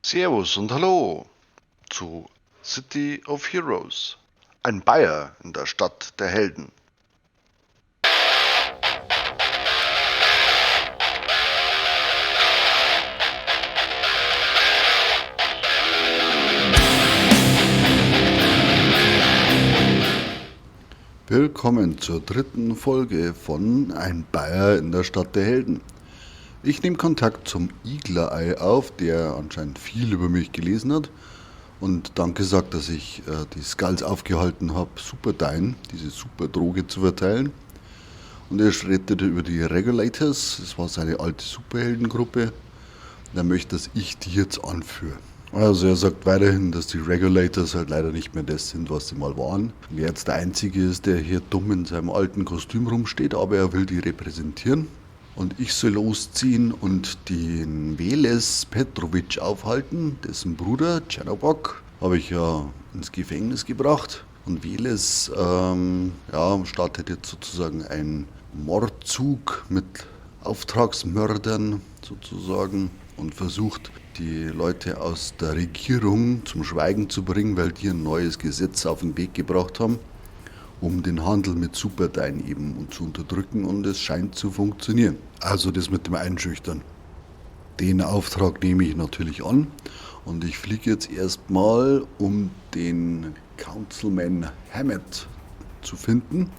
Servus und Hallo zu City of Heroes. Ein Bayer in der Stadt der Helden. Willkommen zur dritten Folge von Ein Bayer in der Stadt der Helden. Ich nehme Kontakt zum Igler-Ei auf, der anscheinend viel über mich gelesen hat und dann gesagt, dass ich die Skulls aufgehalten habe, Superdyne, diese Superdroge zu verteilen. Und er rettete über die Regulators, das war seine alte Superheldengruppe. Und er möchte, dass ich die jetzt anführe. Also er sagt weiterhin, dass die Regulators halt leider nicht mehr das sind, was sie mal waren. Und er jetzt der Einzige ist, der hier dumm in seinem alten Kostüm rumsteht, aber er will die repräsentieren. Und ich soll losziehen und den Veles Petrovic aufhalten, dessen Bruder Czernobok habe ich ja ins Gefängnis gebracht. Und Veles startet jetzt sozusagen einen Mordzug mit Auftragsmördern sozusagen und versucht, die Leute aus der Regierung zum Schweigen zu bringen, weil die ein neues Gesetz auf den Weg gebracht haben, um den Handel mit Superdyne eben zu unterdrücken, und es scheint zu funktionieren. Also das mit dem Einschüchtern. Den Auftrag nehme ich natürlich an und ich fliege jetzt erstmal, um den Councilman Hammett zu finden,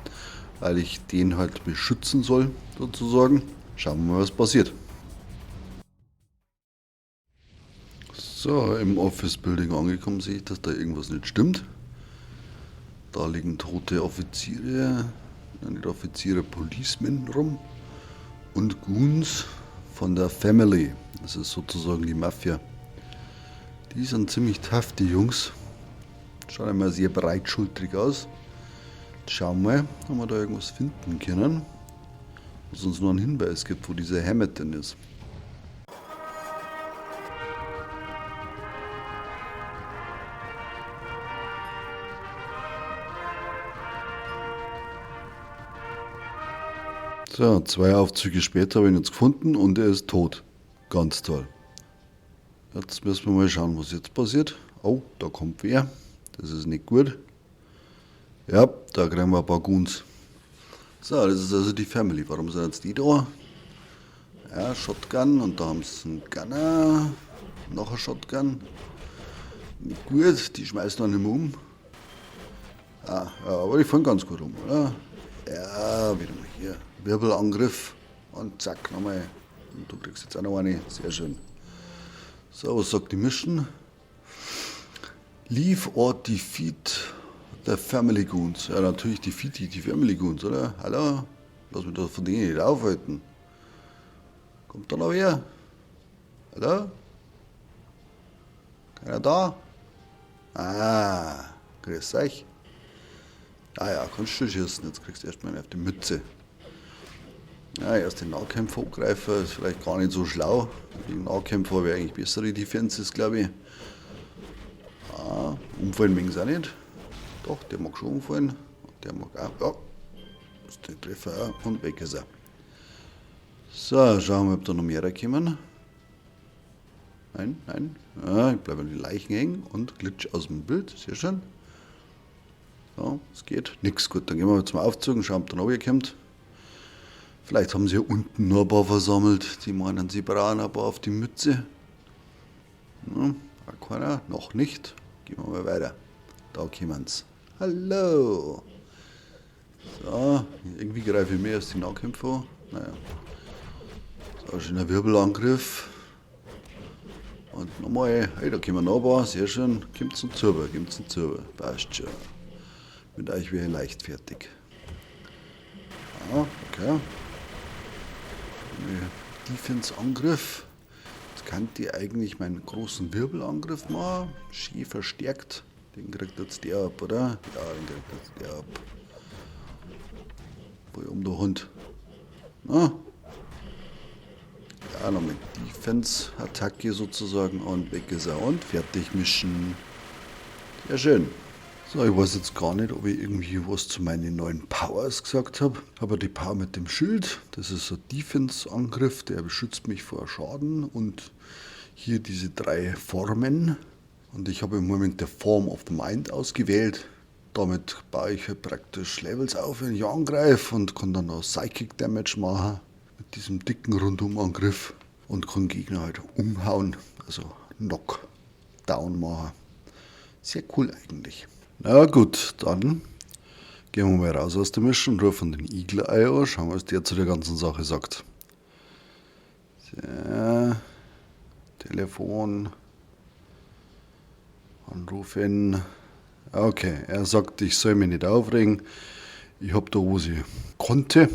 weil ich den halt beschützen soll, sozusagen. Schauen wir mal, was passiert. So, im Office Building angekommen sehe ich, dass da irgendwas nicht stimmt. Da liegen tote Offiziere, nicht Offiziere, Policemen rum und Goons von der Family. Das ist sozusagen die Mafia. Die sind ziemlich tough, die Jungs. Schauen immer sehr breitschultrig aus. Schauen wir mal, ob wir da irgendwas finden können, was uns nur einen Hinweis gibt, wo dieser Hammett denn ist. So, 2 Aufzüge später habe ich ihn jetzt gefunden und er ist tot. Ganz toll. Jetzt müssen wir mal schauen, was jetzt passiert. Oh, da kommt wer. Das ist nicht gut. Ja, da kriegen wir ein paar Goons. So, das ist also die Family. Warum sind jetzt die da? Ja, Shotgun, und da haben sie einen Gunner. Noch ein Shotgun. Gut, die schmeißen dann nicht mehr um. Ja, aber die fahren ganz gut um, oder? Ja, wieder mal hier. Wirbelangriff. Und zack, nochmal. Und du kriegst jetzt auch noch eine. Sehr schön. So, was sagt die Mission? Leave or defeat the Family Goons. Ja, natürlich defeat die Family Goons, oder? Hallo? Lass mich doch von denen nicht aufhalten. Kommt da noch wer? Hallo? Keiner da? Ah, grüß euch. Ah ja, kannst du schießen, jetzt kriegst du erstmal eine auf die Mütze. Ja, erst den Nahkämpfer angreifen, ist vielleicht gar nicht so schlau. Die Nahkämpfer wäre eigentlich bessere Defenses, glaube ich. Ah, umfallen mögen sie auch nicht. Doch, der mag schon umfallen. Und der mag auch, ja. Das ist der Treffer auch. Und weg ist er. So, schauen wir, ob da noch mehr kommen. Nein, nein. Ja, ich bleibe an die Leichen hängen und glitsch aus dem Bild. Sehr schön. So, es geht. Nix, gut, dann gehen wir mal zum Aufzug und schauen, ob da noch wer kommt. Vielleicht haben sie ja unten nur ein paar versammelt. Die meinen, sie brauchen ein paar auf die Mütze. Ja, auch keiner, noch nicht. Gehen wir mal weiter. Da kommen sie. Hallo. So, irgendwie greife ich mehr als die Nahkämpfer an. Naja. So, schöner Wirbelangriff. Und nochmal, hey, da kommen noch ein paar. Sehr schön. Kommt zum Zauber, kommt zum Zauber. Passt schon. Mit euch wäre ich leichtfertig. Ah, okay. Defense-Angriff. Jetzt kann die eigentlich meinen großen Wirbelangriff machen. Schön verstärkt. Den kriegt jetzt der ab, oder? Ja, den kriegt jetzt der ab. Wohl um der Hund. Ah. Ja, noch mit Defense-Attacke sozusagen. Und weg ist er. Und fertig mischen. Sehr schön. So, ich weiß jetzt gar nicht, ob ich irgendwie was zu meinen neuen Powers gesagt habe. Aber die Power mit dem Schild, das ist ein Defense-Angriff, der beschützt mich vor Schaden. Und hier diese 3 Formen. Und ich habe im Moment der Form of the Mind ausgewählt. Damit baue ich halt praktisch Levels auf, wenn ich angreife und kann dann auch Psychic Damage machen mit diesem dicken Rundumangriff und kann Gegner halt umhauen, also Knockdown machen. Sehr cool eigentlich. Na gut, dann gehen wir mal raus aus der Mission und rufen den Eagle-Eye an, schauen wir, was der zu der ganzen Sache sagt. So, Telefon, anrufen. Okay, er sagt, ich soll mich nicht aufregen. Ich habe da, was ich konnte.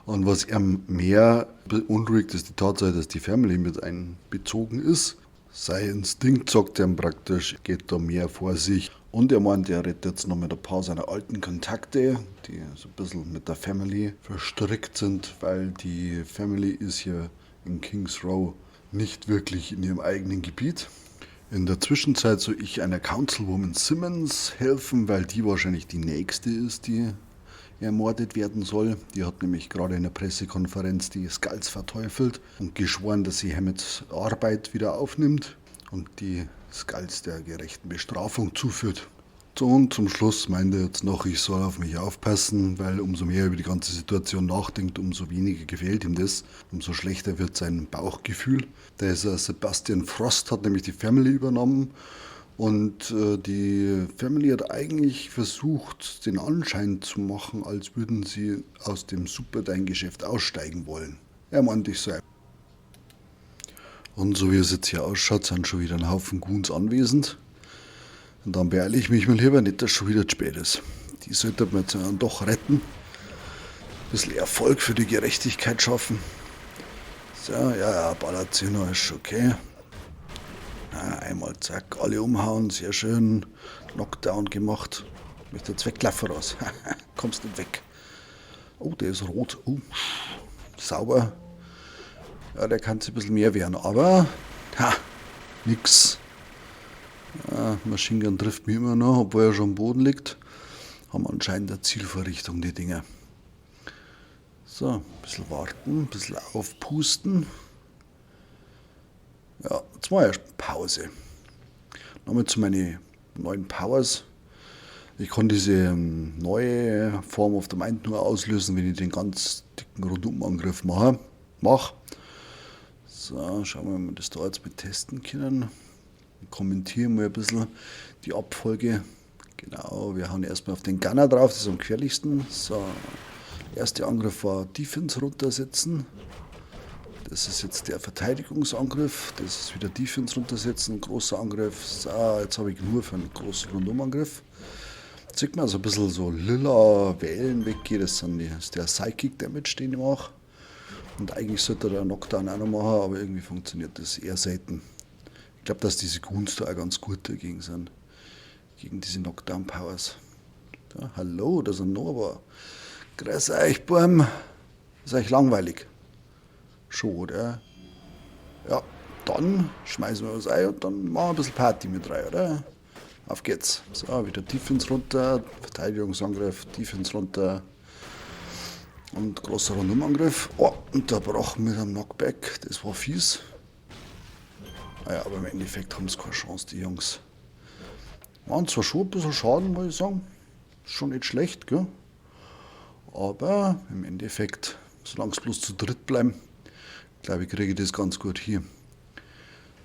Und was er mehr beunruhigt, ist die Tatsache, dass die Family mit einbezogen ist. Sein Instinkt sagt ihm praktisch, geht da mehr vor sich. Und er meint, er redet jetzt noch mit ein paar seiner alten Kontakte, die so ein bisschen mit der Family verstrickt sind, weil die Family ist hier in Kings Row nicht wirklich in ihrem eigenen Gebiet. In der Zwischenzeit soll ich einer Councilwoman Simmons helfen, weil die wahrscheinlich die nächste ist, die ermordet werden soll. Die hat nämlich gerade in der Pressekonferenz die Skulls verteufelt und geschworen, dass sie Hammetts Arbeit wieder aufnimmt und die Skulls der gerechten Bestrafung zuführt. Und zum Schluss meint er jetzt noch, ich soll auf mich aufpassen, weil umso mehr er über die ganze Situation nachdenkt, umso weniger gefällt ihm das, umso schlechter wird sein Bauchgefühl. Der Sebastian Frost hat nämlich die Family übernommen und die Family hat eigentlich versucht, den Anschein zu machen, als würden sie aus dem Superdein-Geschäft aussteigen wollen. Er meinte, ich sei. Und so wie es jetzt hier ausschaut, sind schon wieder ein Haufen Goons anwesend. Und dann beeile ich mich mal lieber nicht, dass schon wieder zu spät ist. Die sollte man jetzt dann doch retten. Ein bisschen Erfolg für die Gerechtigkeit schaffen. So, ja, ballert sich noch, ist okay. Einmal zack, alle umhauen, sehr schön. Knockdown gemacht. Ich möchte jetzt weglaufen raus. Kommst nicht weg. Oh, der ist rot. Sauber. Ja, der kann sich ein bisschen mehr wehren, aber nix. Ja, Machine Gun trifft mich immer noch, obwohl er schon am Boden liegt. Haben anscheinend eine Zielvorrichtung, die Dinger. So, ein bisschen warten, ein bisschen aufpusten. Ja, jetzt mal erst Pause. Nochmal zu meinen neuen Powers. Ich kann diese neue Form of the Mind nur auslösen, wenn ich den ganz dicken Rundumangriff mache. So, schauen wir mal, ob wir das da jetzt mit testen können. Kommentieren wir ein bisschen die Abfolge. Genau, wir hauen erstmal auf den Gunner drauf, das ist am gefährlichsten. So, der erste Angriff war Defense runtersetzen. Das ist jetzt der Verteidigungsangriff. Das ist wieder Defense runtersetzen, großer Angriff. So, jetzt habe ich nur für einen großen Rundumangriff. Jetzt sieht man also ein bisschen so lila Wellen weggehen. Das ist der Psychic Damage, den ich mache. Und eigentlich sollte der Knockdown auch noch machen, aber irgendwie funktioniert das eher selten. Ich glaube, dass diese Goons da auch ganz gut dagegen sind. Gegen diese Knockdown-Powers. Ja, hallo, da sind noch. Grüß euch, Burm. Ist euch langweilig? Schon, oder? Ja, dann schmeißen wir was ein und dann machen wir ein bisschen Party mit rein, oder? Auf geht's. So, wieder Defense runter, Verteidigungsangriff, Defense runter. Und großer Rundumangriff. Oh, unterbrochen mit einem Knockback. Das war fies. Naja, aber im Endeffekt haben sie keine Chance, die Jungs. Waren zwar schon ein bisschen Schaden, muss ich sagen. Ist schon nicht schlecht, gell? Aber im Endeffekt, solange es bloß zu dritt bleiben, glaube ich, kriege ich das ganz gut hier.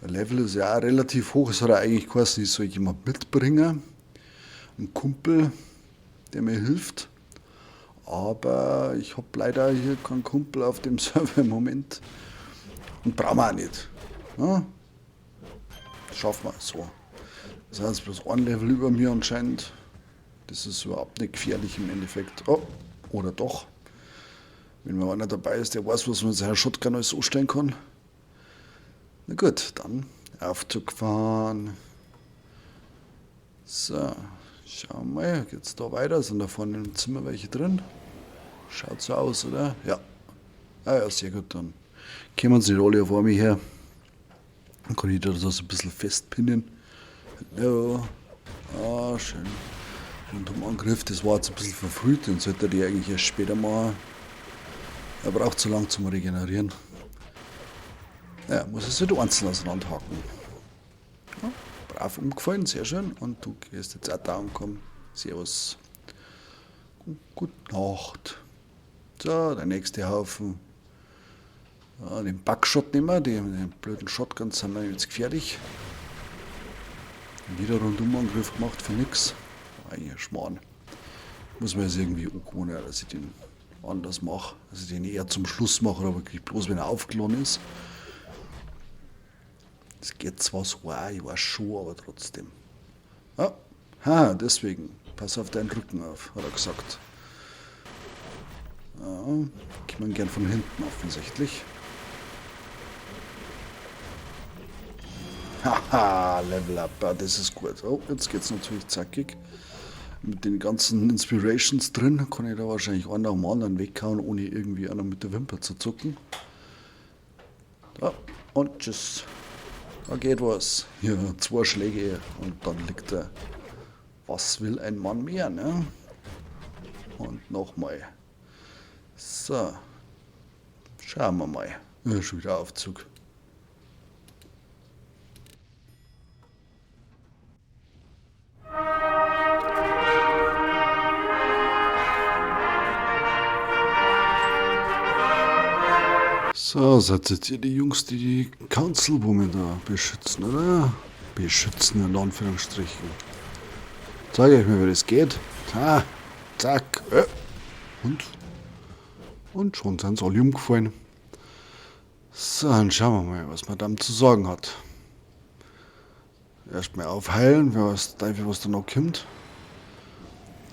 Der Level ist ja auch relativ hoch. Es hat ja eigentlich geheißen, ich soll jemand mitbringen. Ein Kumpel, der mir hilft. Aber ich habe leider hier keinen Kumpel auf dem Server im Moment. Und brauchen wir auch nicht. Ja? Das schaffen wir so. Das heißt, bloß ein Level über mir anscheinend. Das ist überhaupt nicht gefährlich im Endeffekt. Oh, oder doch. Wenn mal einer dabei ist, der weiß, was man mit seiner Shotgun alles so stellen kann. Na gut, dann Aufzug fahren. So, schauen wir mal, geht's da weiter? Sind da vorne im Zimmer welche drin? Schaut so aus, oder? Ja. Ah ja, sehr gut, dann kommen sie alle vor mir her. Dann kann ich da so ein bisschen festpinnen. Hallo. Ah, schön. Und am Angriff, das war jetzt ein bisschen verfrüht, den sollte die eigentlich erst später machen. Er braucht zu lang zum Regenerieren. Ja, muss es halt einzeln auseinanderhaken. Ja, brav umgefallen, sehr schön. Und du gehst jetzt auch da ankommen. Servus. Gute Nacht. So, der nächste Haufen. Ja, den Backshot nehmen wir, den blöden Shotguns sind wir jetzt gefährlich. Wieder Rundumangriff gemacht für nix. Ah, hier, Schmarrn. Muss man jetzt irgendwie angewohnen, dass ich den anders mache. Dass ich den eher zum Schluss mache, aber wirklich bloß wenn er aufgeladen ist. Das geht zwar so auch, ich weiß schon, aber trotzdem. Ah, ha, deswegen. Pass auf deinen Rücken auf, hat er gesagt. Ja, kommt man gern von hinten offensichtlich. Haha, Level Up, ah, das ist gut. Oh, jetzt geht's natürlich zackig. Mit den ganzen Inspirations drin kann ich da wahrscheinlich einen nach dem anderen weghauen, ohne irgendwie einer mit der Wimper zu zucken. Da, und tschüss. Da geht was. Hier, 2 Schläge und dann liegt er. Was will ein Mann mehr, ne? Und nochmal. So. Schauen wir mal. Ja, schon wieder Aufzug. So, seid jetzt ihr die Jungs, die die Councilwoman da beschützen, oder? Beschützen in Anführungsstrichen. Zeige euch mal, wie das geht. Ah, zack. Und schon sind sie alle umgefallen. So, dann schauen wir mal, was Madame zu sagen hat. Erstmal aufheilen, wer weiß, was da noch kommt.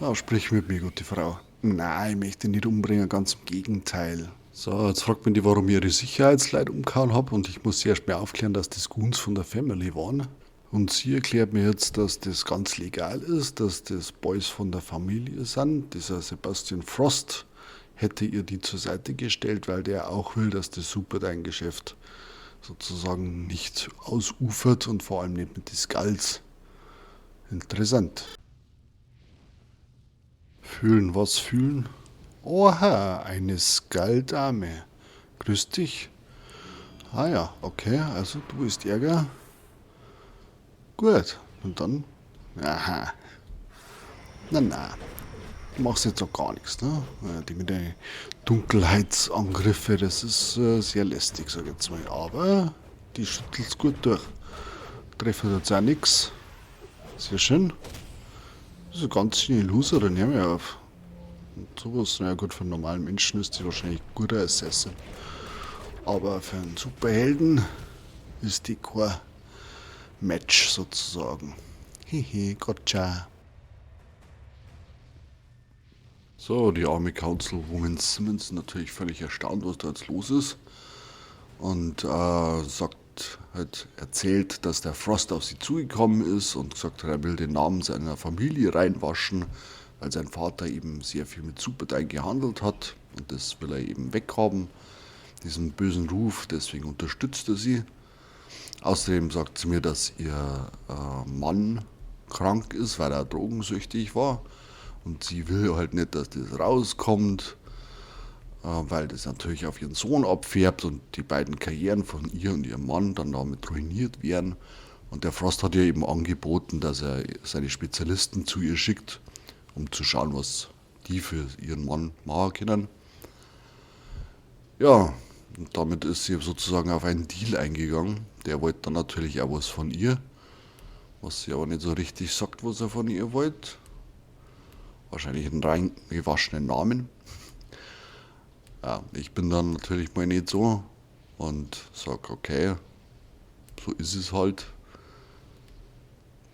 Ah, sprich mit mir, gute Frau. Nein, ich möchte nicht umbringen, ganz im Gegenteil. So, jetzt fragt man die, warum ich ihre Sicherheitsleute umgehauen habe und ich muss sie erstmal aufklären, dass das Goons von der Family waren. Und sie erklärt mir jetzt, dass das ganz legal ist, dass das Boys von der Familie sind. Dieser Sebastian Frost hätte ihr die zur Seite gestellt, weil der auch will, dass das Superdein-Geschäft sozusagen nicht ausufert und vor allem nicht mit den Skulls. Interessant. Fühlen was fühlen? Oha, eine Skull-Dame. Grüß dich. Ah ja, okay, also du bist Ärger. Gut, und dann? Aha. Na, du machst jetzt auch gar nichts, ne? Die mit den Dunkelheitsangriffe, das ist sehr lästig, sag ich jetzt mal. Aber die schüttelt's gut durch. Treffen jetzt auch nichts. Sehr schön. Das ist eine ganz schöne Loserin, hör mir auf. Und sowas, naja gut, für einen normalen Menschen ist sie wahrscheinlich ein guter Assassin. Aber für einen Superhelden ist die kein Match sozusagen. Hehe, gotcha. So, die arme Councilwoman Simmons ist natürlich völlig erstaunt, was da jetzt los ist. Und erzählt, dass der Frost auf sie zugekommen ist und gesagt hat, er will den Namen seiner Familie reinwaschen, weil sein Vater eben sehr viel mit Superdein gehandelt hat und das will er eben weghaben, diesen bösen Ruf, deswegen unterstützt er sie. Außerdem sagt sie mir, dass ihr Mann krank ist, weil er drogensüchtig war und sie will halt nicht, dass das rauskommt, weil das natürlich auf ihren Sohn abfärbt und die beiden Karrieren von ihr und ihrem Mann dann damit ruiniert werden. Und der Frost hat ihr eben angeboten, dass er seine Spezialisten zu ihr schickt, um zu schauen, was die für ihren Mann machen können. Ja, und damit ist sie sozusagen auf einen Deal eingegangen. Der wollte dann natürlich auch was von ihr, was sie aber nicht so richtig sagt, was er von ihr wollte. Wahrscheinlich einen rein gewaschenen Namen. Ja, ich bin dann natürlich mal nicht so und sag, okay, so ist es halt.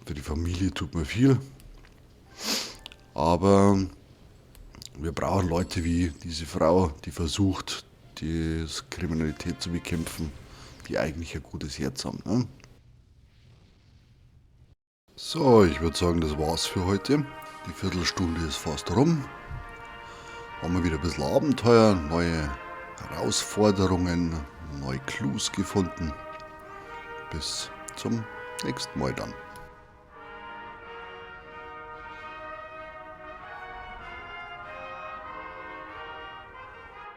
Für die Familie tut man viel. Aber wir brauchen Leute wie diese Frau, die versucht, die Kriminalität zu bekämpfen, die eigentlich ein gutes Herz haben. Ne? So, ich würde sagen, das war's für heute. Die Viertelstunde ist fast rum. Haben wir wieder ein bisschen Abenteuer, neue Herausforderungen, neue Clues gefunden. Bis zum nächsten Mal dann.